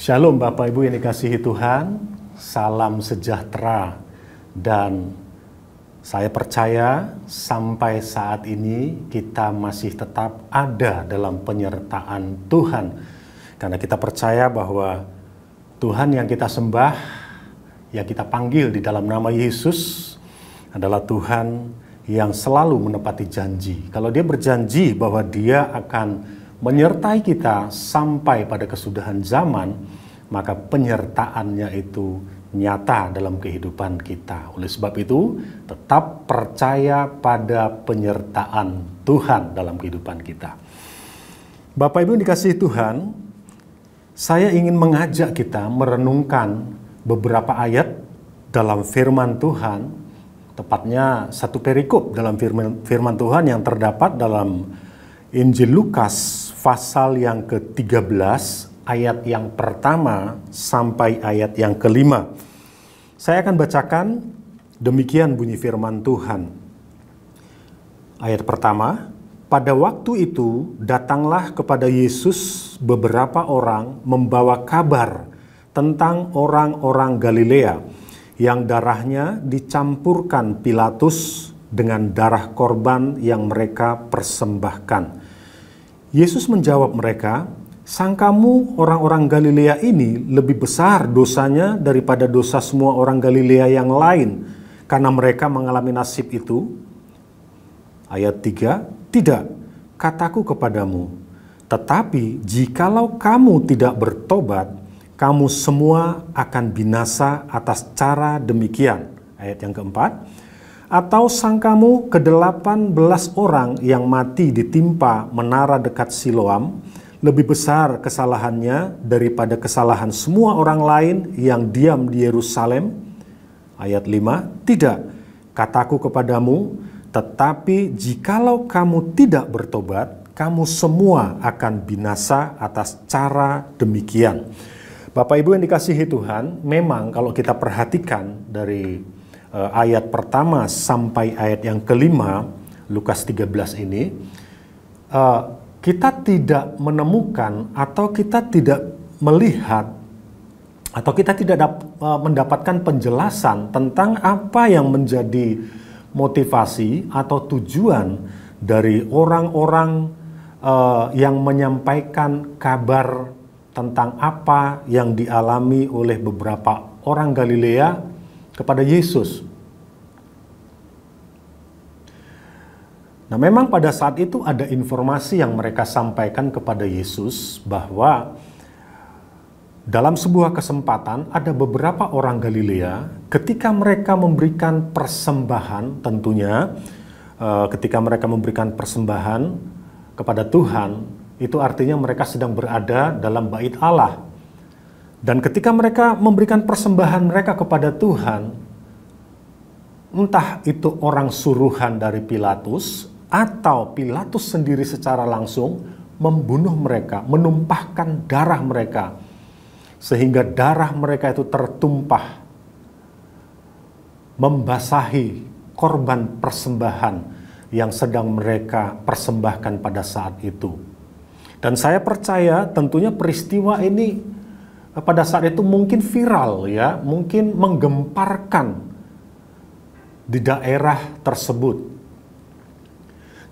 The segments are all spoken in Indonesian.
Shalom Bapak Ibu yang dikasihi Tuhan, salam sejahtera, dan saya percaya sampai saat ini kita masih tetap ada dalam penyertaan Tuhan. Karena kita percaya bahwa Tuhan yang kita sembah, yang kita panggil di dalam nama Yesus adalah Tuhan yang selalu menepati janji. Kalau Dia berjanji bahwa Dia akan menyertai kita sampai pada kesudahan zaman, maka penyertaannya itu nyata dalam kehidupan kita. Oleh sebab itu, tetap percaya pada penyertaan Tuhan dalam kehidupan kita. Bapak Ibu yang dikasihi Tuhan, saya ingin mengajak kita merenungkan beberapa ayat dalam firman Tuhan, tepatnya satu perikop dalam firman Tuhan yang terdapat dalam Injil Lukas pasal yang ke-13, ayat yang pertama sampai ayat yang kelima. Saya akan bacakan, demikian bunyi firman Tuhan. Ayat pertama, pada waktu itu datanglah kepada Yesus beberapa orang membawa kabar tentang orang-orang Galilea yang darahnya dicampurkan Pilatus dengan darah korban yang mereka persembahkan. Yesus menjawab mereka, "Sangkamu orang-orang Galilea ini lebih besar dosanya daripada dosa semua orang Galilea yang lain, karena mereka mengalami nasib itu?" Ayat 3, "Tidak, kataku kepadamu, tetapi jikalau kamu tidak bertobat, kamu semua akan binasa atas cara demikian." Ayat yang keempat, "Atau sangkamu ke-18 orang yang mati ditimpa menara dekat Siloam lebih besar kesalahannya daripada kesalahan semua orang lain yang diam di Yerusalem?" Ayat 5, "Tidak, kataku kepadamu, tetapi jikalau kamu tidak bertobat, kamu semua akan binasa atas cara demikian." Bapak Ibu yang dikasihi Tuhan, memang kalau kita perhatikan dari ayat pertama sampai ayat yang kelima, Lukas 13 ini, kita tidak menemukan atau kita tidak melihat atau kita tidak mendapatkan penjelasan tentang apa yang menjadi motivasi atau tujuan dari orang-orang yang menyampaikan kabar tentang apa yang dialami oleh beberapa orang Galilea kepada Yesus. Nah, memang pada saat itu ada informasi yang mereka sampaikan kepada Yesus bahwa dalam sebuah kesempatan ada beberapa orang Galilea ketika mereka memberikan persembahan, tentunya ketika mereka memberikan persembahan kepada Tuhan, itu artinya mereka sedang berada dalam bait Allah. Dan ketika mereka memberikan persembahan mereka kepada Tuhan, entah itu orang suruhan dari Pilatus atau Pilatus sendiri secara langsung membunuh mereka, menumpahkan darah mereka, sehingga darah mereka itu tertumpah, membasahi korban persembahan yang sedang mereka persembahkan pada saat itu. Dan saya percaya tentunya peristiwa ini pada saat itu mungkin viral, ya, mungkin menggemparkan di daerah tersebut.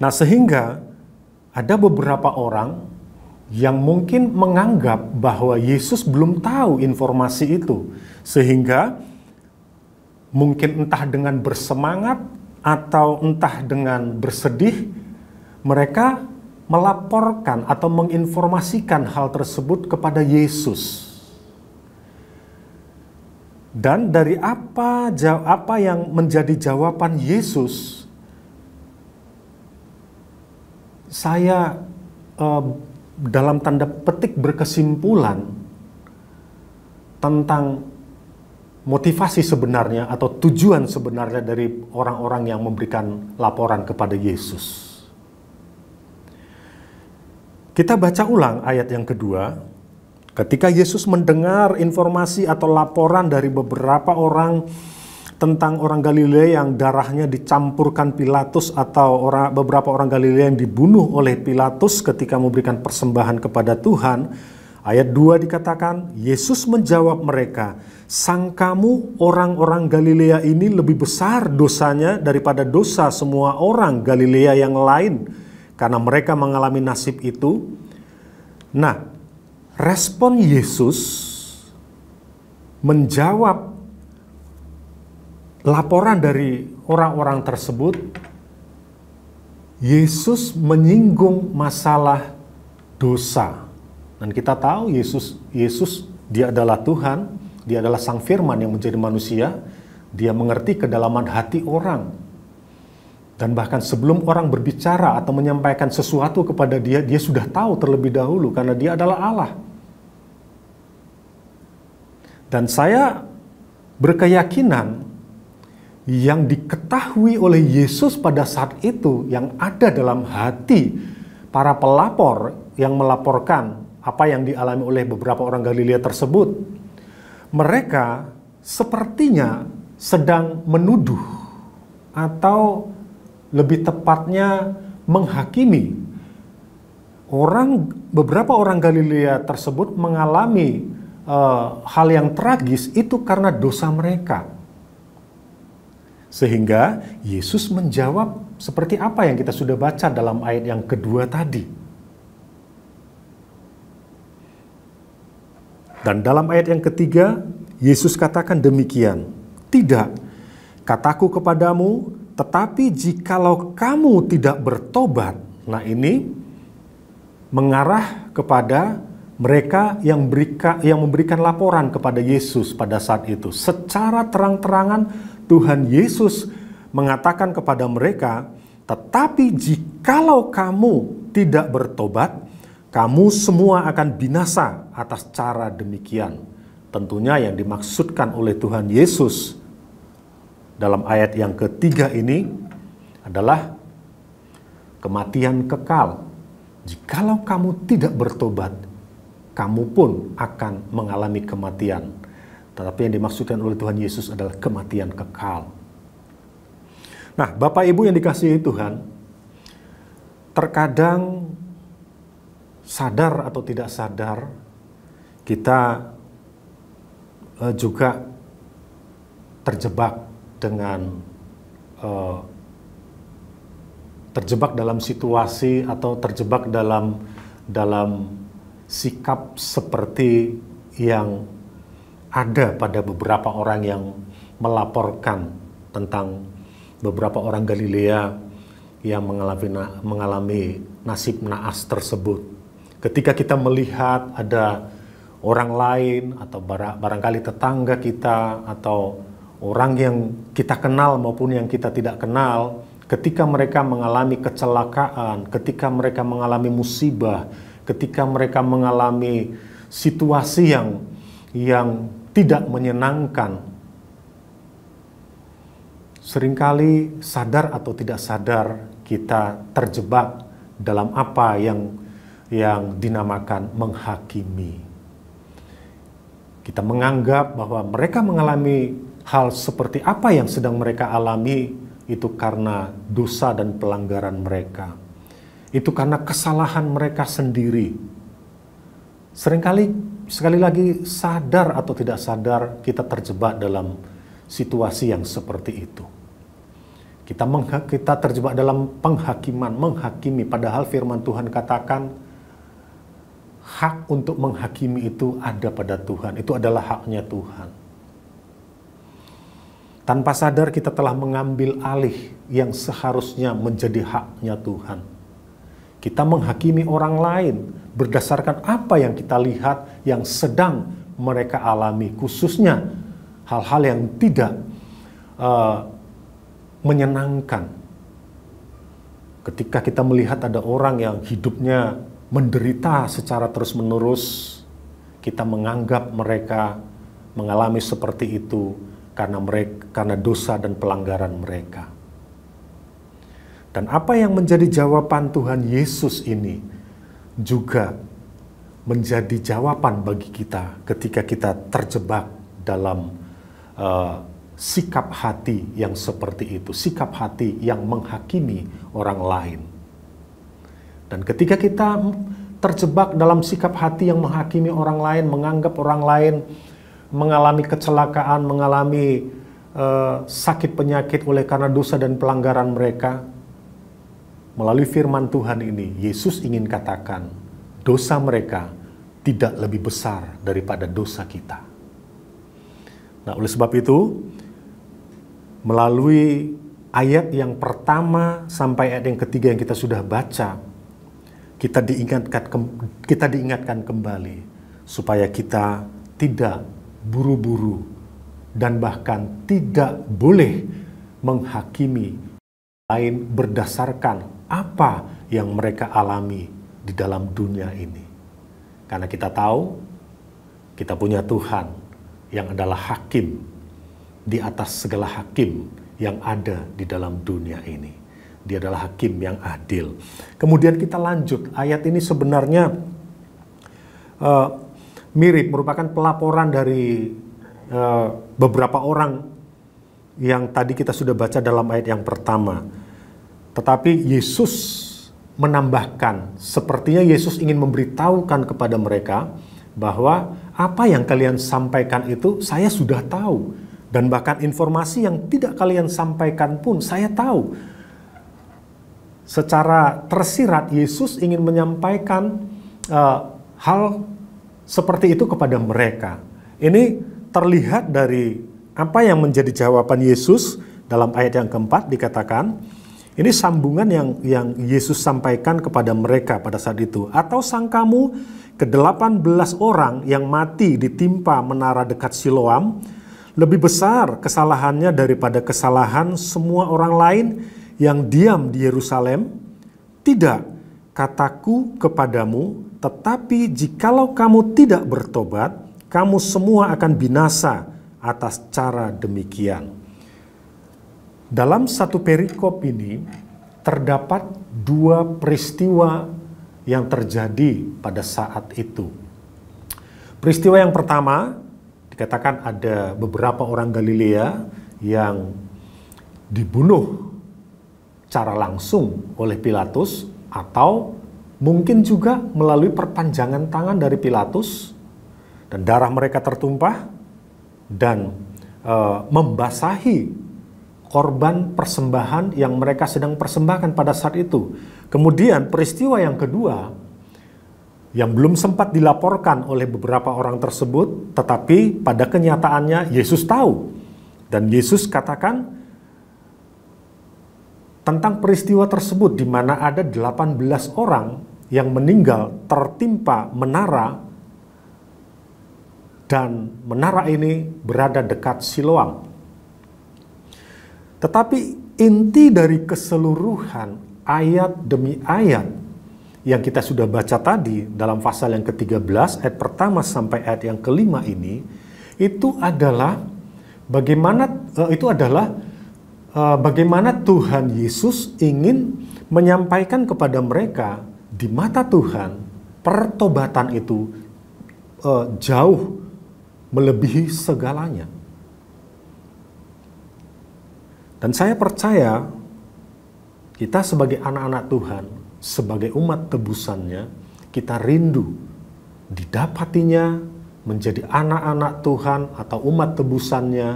Nah, sehingga ada beberapa orang yang mungkin menganggap bahwa Yesus belum tahu informasi itu, sehingga mungkin entah dengan bersemangat atau entah dengan bersedih, mereka melaporkan atau menginformasikan hal tersebut kepada Yesus. Dan dari apa yang menjadi jawaban Yesus, saya dalam tanda petik berkesimpulan tentang motivasi sebenarnya atau tujuan sebenarnya dari orang-orang yang memberikan laporan kepada Yesus. Kita baca ulang ayat yang kedua. Ketika Yesus mendengar informasi atau laporan dari beberapa orang tentang orang Galilea yang darahnya dicampurkan Pilatus atau beberapa orang Galilea yang dibunuh oleh Pilatus ketika memberikan persembahan kepada Tuhan, Ayat 2 dikatakan, Yesus menjawab mereka, "Sangkamu orang-orang Galilea ini lebih besar dosanya daripada dosa semua orang Galilea yang lain karena mereka mengalami nasib itu?" Nah, respon Yesus menjawab laporan dari orang-orang tersebut. Yesus menyinggung masalah dosa. Dan kita tahu Yesus dia adalah Tuhan, dia adalah Sang Firman yang menjadi manusia, dia mengerti kedalaman hati orang. Dan bahkan sebelum orang berbicara atau menyampaikan sesuatu kepada dia, dia sudah tahu terlebih dahulu karena dia adalah Allah. Dan saya berkeyakinan yang diketahui oleh Yesus pada saat itu, yang ada dalam hati para pelapor yang melaporkan apa yang dialami oleh beberapa orang Galilea tersebut, mereka sepertinya sedang menuduh atau lebih tepatnya menghakimi beberapa orang Galilea tersebut mengalami hal yang tragis itu karena dosa mereka. Sehingga Yesus menjawab seperti apa yang kita sudah baca dalam ayat yang kedua tadi. Dan dalam ayat yang ketiga, Yesus katakan demikian, "Tidak, kataku kepadamu, tetapi jikalau kamu tidak bertobat." Nah, ini mengarah kepada mereka yang memberikan laporan kepada Yesus pada saat itu. Secara terang-terangan Tuhan Yesus mengatakan kepada mereka, "Tetapi jikalau kamu tidak bertobat, kamu semua akan binasa atas cara demikian." Tentunya yang dimaksudkan oleh Tuhan Yesus dalam ayat yang ketiga ini adalah kematian kekal. Jikalau kamu tidak bertobat, kamu pun akan mengalami kematian. Tetapi yang dimaksudkan oleh Tuhan Yesus adalah kematian kekal. Nah, Bapak Ibu yang dikasihi Tuhan, terkadang sadar atau tidak sadar, kita juga terjebak dalam situasi atau terjebak dalam sikap seperti yang ada pada beberapa orang yang melaporkan tentang beberapa orang Galilea yang mengalami nasib naas tersebut. Ketika kita melihat ada orang lain atau barangkali tetangga kita atau orang yang kita kenal maupun yang kita tidak kenal, ketika mereka mengalami kecelakaan, ketika mereka mengalami musibah, ketika mereka mengalami situasi yang tidak menyenangkan, seringkali sadar atau tidak sadar kita terjebak dalam apa yang dinamakan menghakimi. Kita menganggap bahwa mereka mengalami hal seperti apa yang sedang mereka alami itu karena dosa dan pelanggaran mereka. Itu karena kesalahan mereka sendiri. Seringkali, sekali lagi, sadar atau tidak sadar, kita terjebak dalam situasi yang seperti itu. Kita terjebak dalam penghakiman, menghakimi, padahal firman Tuhan katakan hak untuk menghakimi itu ada pada Tuhan. Itu adalah haknya Tuhan. Tanpa sadar kita telah mengambil alih yang seharusnya menjadi haknya Tuhan. Kita menghakimi orang lain berdasarkan apa yang kita lihat yang sedang mereka alami, khususnya hal-hal yang tidak menyenangkan. Ketika kita melihat ada orang yang hidupnya menderita secara terus-menerus, kita menganggap mereka mengalami seperti itu karena dosa dan pelanggaran mereka. Dan apa yang menjadi jawaban Tuhan Yesus ini juga menjadi jawaban bagi kita ketika kita terjebak dalam sikap hati yang seperti itu, sikap hati yang menghakimi orang lain. Dan ketika kita terjebak dalam sikap hati yang menghakimi orang lain, menganggap orang lain mengalami kecelakaan, mengalami sakit penyakit oleh karena dosa dan pelanggaran mereka. Melalui firman Tuhan ini, Yesus ingin katakan, dosa mereka tidak lebih besar daripada dosa kita. Nah, oleh sebab itu, melalui ayat yang pertama sampai ayat yang ketiga yang kita sudah baca, kita diingatkan kembali supaya kita tidak buru-buru dan bahkan tidak boleh menghakimi lain berdasarkan apa yang mereka alami di dalam dunia ini. Karena kita tahu kita punya Tuhan yang adalah hakim di atas segala hakim yang ada di dalam dunia ini. Dia adalah hakim yang adil. Kemudian kita lanjut, ayat ini sebenarnya mirip, merupakan pelaporan dari beberapa orang yang tadi kita sudah baca dalam ayat yang pertama. Tetapi Yesus menambahkan, sepertinya Yesus ingin memberitahukan kepada mereka bahwa apa yang kalian sampaikan itu saya sudah tahu. Dan bahkan informasi yang tidak kalian sampaikan pun saya tahu. Secara tersirat Yesus ingin menyampaikan hal seperti itu kepada mereka. Ini terlihat dari apa yang menjadi jawaban Yesus dalam ayat yang keempat dikatakan, ini sambungan yang Yesus sampaikan kepada mereka pada saat itu. Atau sangkamu ke-18 orang yang mati ditimpa menara dekat Siloam lebih besar kesalahannya daripada kesalahan semua orang lain yang diam di Yerusalem? Tidak, kataku kepadamu, tetapi jikalau kamu tidak bertobat, kamu semua akan binasa atas cara demikian. Dalam satu perikop ini terdapat dua peristiwa yang terjadi pada saat itu. Peristiwa yang pertama, dikatakan ada beberapa orang Galilea yang dibunuh secara langsung oleh Pilatus, atau mungkin juga melalui perpanjangan tangan dari Pilatus, dan darah mereka tertumpah dan membasahi korban persembahan yang mereka sedang persembahkan pada saat itu. Kemudian peristiwa yang kedua yang belum sempat dilaporkan oleh beberapa orang tersebut, tetapi pada kenyataannya Yesus tahu. Dan Yesus katakan tentang peristiwa tersebut di mana ada 18 orang yang meninggal tertimpa menara, dan menara ini berada dekat Siloam. Tetapi inti dari keseluruhan ayat demi ayat yang kita sudah baca tadi dalam pasal yang ke-13 ayat pertama sampai ayat yang ke-5 ini, itu adalah bagaimana Tuhan Yesus ingin menyampaikan kepada mereka di mata Tuhan pertobatan itu jauh melebihi segalanya. Dan saya percaya kita sebagai anak-anak Tuhan, sebagai umat tebusannya, kita rindu didapatinya menjadi anak-anak Tuhan atau umat tebusannya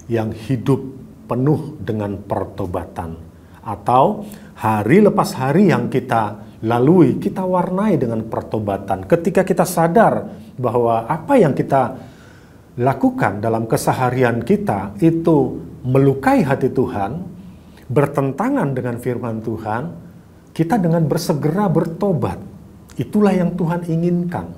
yang hidup penuh dengan pertobatan. Atau hari lepas hari yang kita lalui, kita warnai dengan pertobatan. Ketika kita sadar bahwa apa yang kita lakukan dalam keseharian kita itu melukai hati Tuhan, bertentangan dengan firman Tuhan, kita dengan bersegera bertobat. Itulah yang Tuhan inginkan.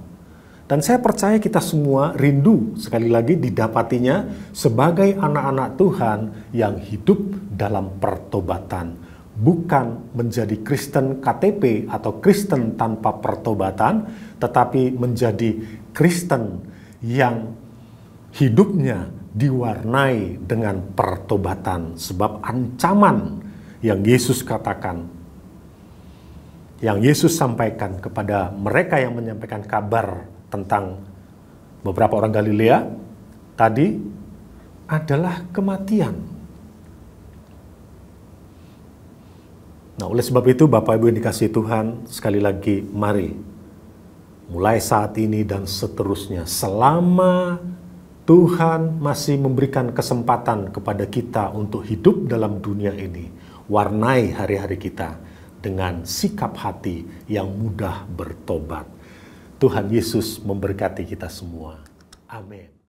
Dan saya percaya kita semua rindu sekali lagi didapatinya sebagai anak-anak Tuhan yang hidup dalam pertobatan. Bukan menjadi Kristen KTP atau Kristen tanpa pertobatan, tetapi menjadi Kristen yang hidupnya diwarnai dengan pertobatan. Sebab ancaman yang Yesus katakan, yang Yesus sampaikan kepada mereka yang menyampaikan kabar tentang beberapa orang Galilea tadi adalah kematian. Nah, oleh sebab itu Bapak Ibu yang dikasihi Tuhan, sekali lagi mari mulai saat ini dan seterusnya, selama Tuhan masih memberikan kesempatan kepada kita untuk hidup dalam dunia ini. Warnai hari-hari kita dengan sikap hati yang mudah bertobat. Tuhan Yesus memberkati kita semua. Amin.